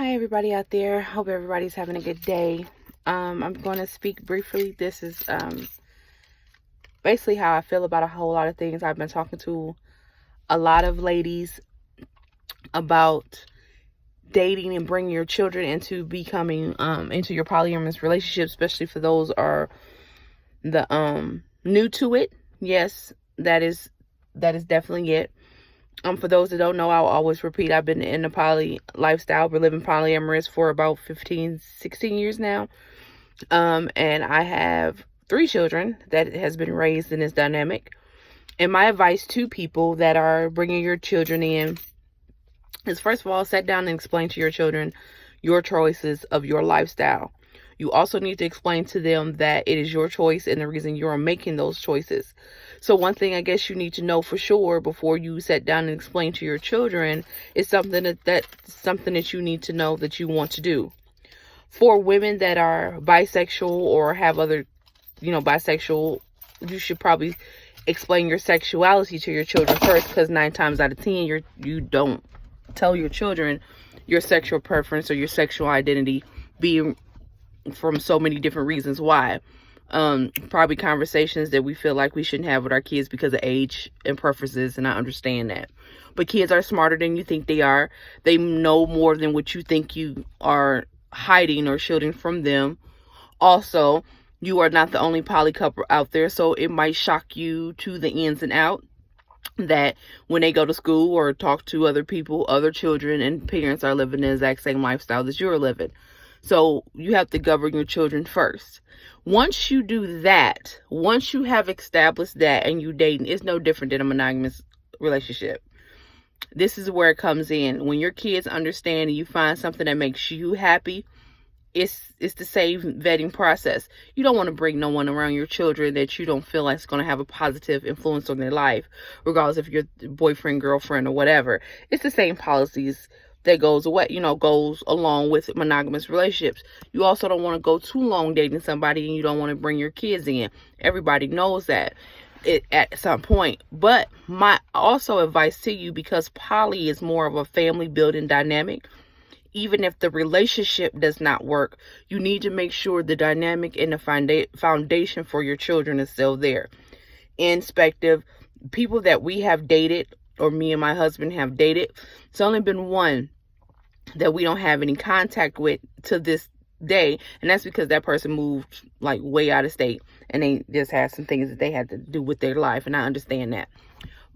Hi everybody out there. Hope everybody's having a good day. I'm going to speak briefly. This is basically how I feel about a whole lot of things. I've been talking to a lot of ladies about dating and bringing your children into becoming into your polyamorous relationship, especially for those are the new to it. Yes, that is definitely it. For those that don't know, I'll always repeat, I've been in the poly lifestyle. We're living polyamorous for about 15, 16 years now. And I have 3 children that has been raised in this dynamic. And my advice to people that are bringing your children in is, first of all, sit down and explain to your children your choices of your lifestyle. You also need to explain to them that it is your choice and the reason you're making those choices. So one thing I guess you need to know for sure before you sit down and explain to your children is something that you need to know that you want to do. For women that are bisexual or have other, bisexual, you should probably explain your sexuality to your children first, because 9 times out of 10 you don't tell your children your sexual preference or your sexual identity, being from so many different reasons why. Probably conversations that we feel like we shouldn't have with our kids because of age and preferences, and I understand that. But kids are smarter than you think they are. They know more than what you think you are hiding or shielding from them. Also, you are not the only poly couple out there, so it might shock you to the ins and out that when they go to school or talk to other people, other children and parents are living the exact same lifestyle that you're living. So you have to govern your children first. Once you do that, once you have established that and you dating, it's no different than a monogamous relationship. This is where it comes in. When your kids understand and you find something that makes you happy, it's the same vetting process. You don't want to bring no one around your children that you don't feel like is going to have a positive influence on their life, regardless if you're boyfriend, girlfriend, or whatever. It's the same policies that goes along with monogamous relationships. You also don't want to go too long dating somebody and you don't want to bring your kids in. Everybody knows that at some point. But my also advice to you, because poly is more of a family building dynamic, even if the relationship does not work, you need to make sure the dynamic and the foundation for your children is still there. Inspective people that we have dated, or me and my husband have dated, it's only been one that we don't have any contact with to this day, and that's because that person moved like way out of state and they just had some things that they had to do with their life, and I understand that.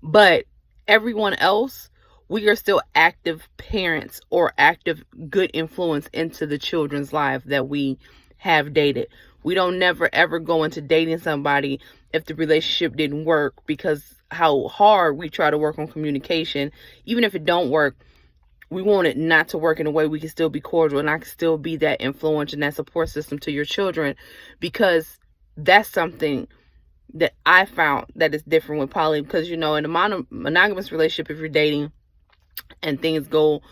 But everyone else, we are still active parents or active good influence into the children's life that we have dated. We don't never ever go into dating somebody if the relationship didn't work, because how hard we try to work on communication. Even if it don't work, we want it not to work in a way we can still be cordial and I can still be that influence and that support system to your children, because that's something that I found that is different with poly. Because in a monogamous relationship, if you're dating and things go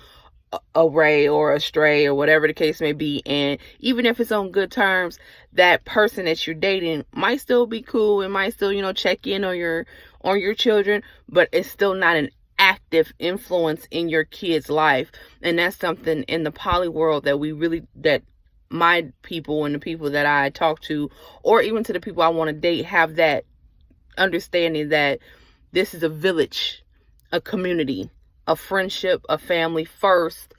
awry or astray or whatever the case may be, and even if it's on good terms, that person that you're dating might still be cool and might still check in on your children, but it's still not an active influence in your kid's life. And that's something in the poly world that my people and the people that I talk to, or even to the people I want to date, have that understanding that this is a village, a community, a friendship, a family first,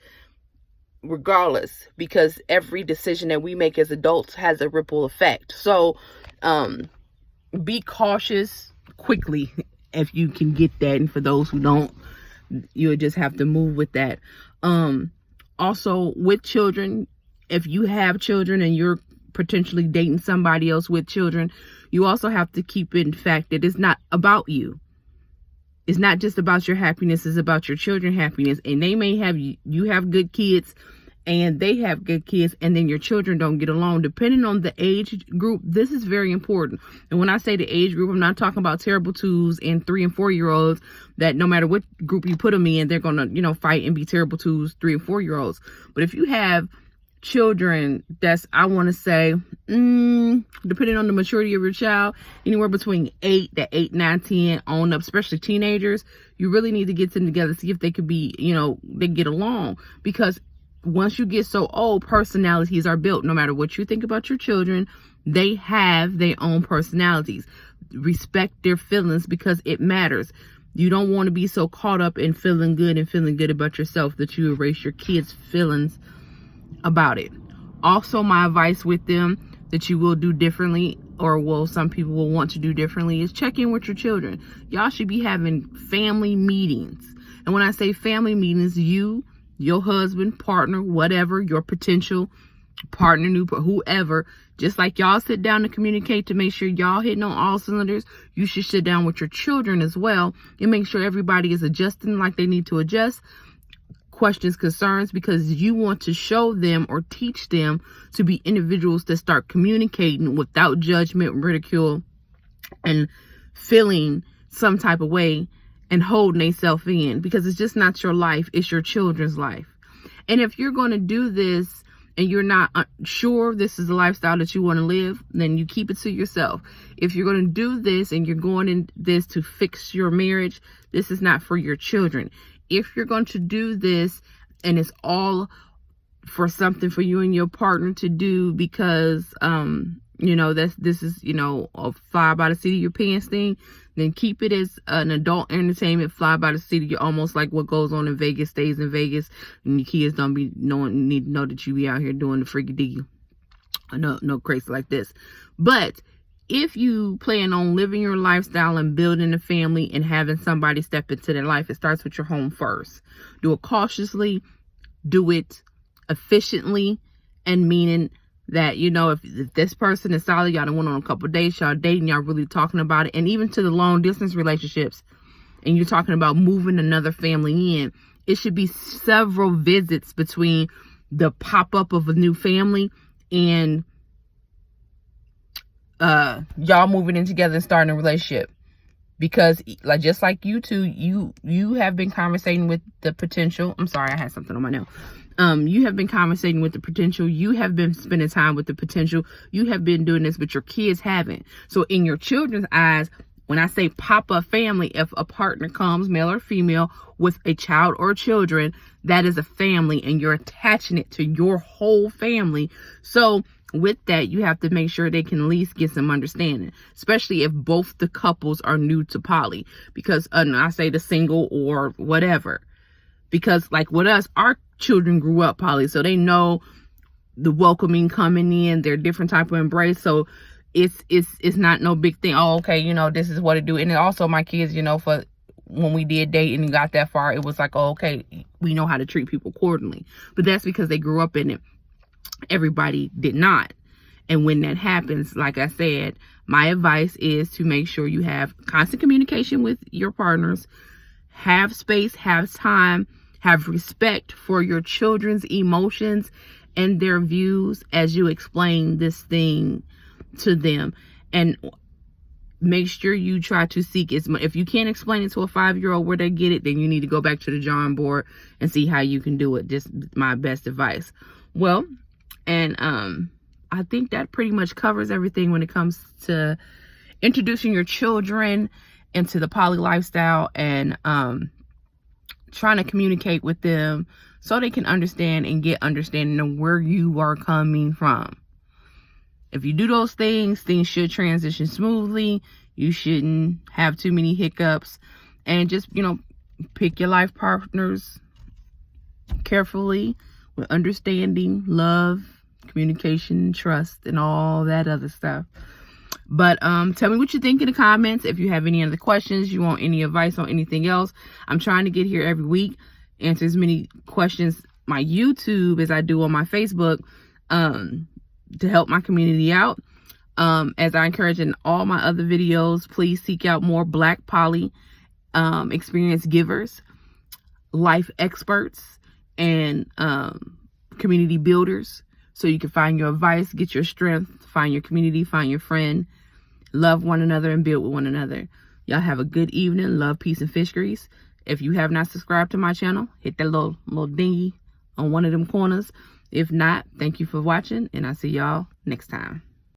regardless, because every decision that we make as adults has a ripple effect. So be cautious quickly if you can get that, and for those who don't, you'll just have to move with that. Also with children, if you have children and you're potentially dating somebody else with children, you also have to keep in fact that it's not about you. It's not just about your happiness, it's about your children's happiness. And they may have, you have good kids and they have good kids, and then your children don't get along. Depending on the age group, this is very important. And when I say the age group, I'm not talking about terrible 2s and 3 and 4 year olds that no matter what group you put them in, they're going to, fight and be terrible 2s, 3 and 4 year olds. But if you have children that's, I want to say, depending on the maturity of your child, anywhere between 8 to 8, 9, 10 on up, especially teenagers, you really need to get them together, see if they could be, they get along. Because once you get so old, personalities are built. No matter what you think about your children, they have their own personalities. Respect their feelings, because it matters. You don't want to be so caught up in feeling good and feeling good about yourself that you erase your kids' feelings about it. Also, my advice with them that you will do differently, or well, some people will want to do differently, is check in with your children. Y'all should be having family meetings. And when I say family meetings, you, your husband, partner, whatever, your potential partner, new, whoever, just like y'all sit down to communicate to make sure y'all hitting on all cylinders, you should sit down with your children as well and make sure everybody is adjusting like they need to adjust. Questions, concerns, because you want to show them or teach them to be individuals that start communicating without judgment, ridicule, and feeling some type of way and holding themselves in, because it's just not your life, it's your children's life. And if you're going to do this and you're not sure this is the lifestyle that you want to live, then you keep it to yourself. If you're going to do this and you're going in this to fix your marriage, this is not for your children. If you're going to do this and it's all for something for you and your partner to do because, this is, a fly by the seat of your pants thing, then keep it as an adult entertainment, fly by the seat of your, almost like what goes on in Vegas stays in Vegas, and your kids don't need to know that you be out here doing the freaky diggy. No crazy like this. But if you plan on living your lifestyle and building a family and having somebody step into their life, it starts with your home first. Do it cautiously, do it efficiently, and meaning that, if this person is solid, y'all done went on a couple of dates, y'all dating, y'all really talking about it, and even to the long distance relationships, and you're talking about moving another family in, it should be several visits between the pop-up of a new family and y'all moving in together and starting a relationship. Because just like you two, you have been conversating with the potential. I'm sorry, I had something on my nail. You have been conversating with the potential. You have been spending time with the potential. You have been doing this, but your kids haven't. So in your children's eyes, when I say pop-up family, if a partner comes, male or female, with a child or children, that is a family, and you're attaching it to your whole family. So with that, you have to make sure they can at least get some understanding, especially if both the couples are new to poly. Because I say the single or whatever, because like with us, our children grew up poly, so they know the welcoming coming in, their different type of embrace. So it's not no big thing. Oh, okay, this is what it do. And then also my kids, for when we did date and got that far, it was like, oh, okay, we know how to treat people accordingly. But that's because they grew up in it. Everybody did not. And when that happens, like I said, my advice is to make sure you have constant communication with your partners, have space, have time, have respect for your children's emotions and their views as you explain this thing to them. And make sure you try to seek as much. If you can't explain it to a 5-year-old where they get it, then you need to go back to the drawing board and see how you can do it. Just my best advice. Well, and I think that pretty much covers everything when it comes to introducing your children into the poly lifestyle and trying to communicate with them so they can understand and get understanding of where you are coming from. If you do those things, things should transition smoothly. You shouldn't have too many hiccups. And just, pick your life partners carefully with understanding, love, communication, trust, and all that other stuff. But tell me what you think in the comments. If you have any other questions, you want any advice on anything else. I'm trying to get here every week, answer as many questions my YouTube as I do on my Facebook, to help my community out. As I encourage in all my other videos, please seek out more Black poly experience givers, life experts, and community builders, so you can find your advice, get your strength, find your community, find your friend, love one another, and build with one another. Y'all have a good evening. Love, peace, and fish grease. If you have not subscribed to my channel, hit that little dingy on one of them corners. If not, thank you for watching, and I'll see y'all next time.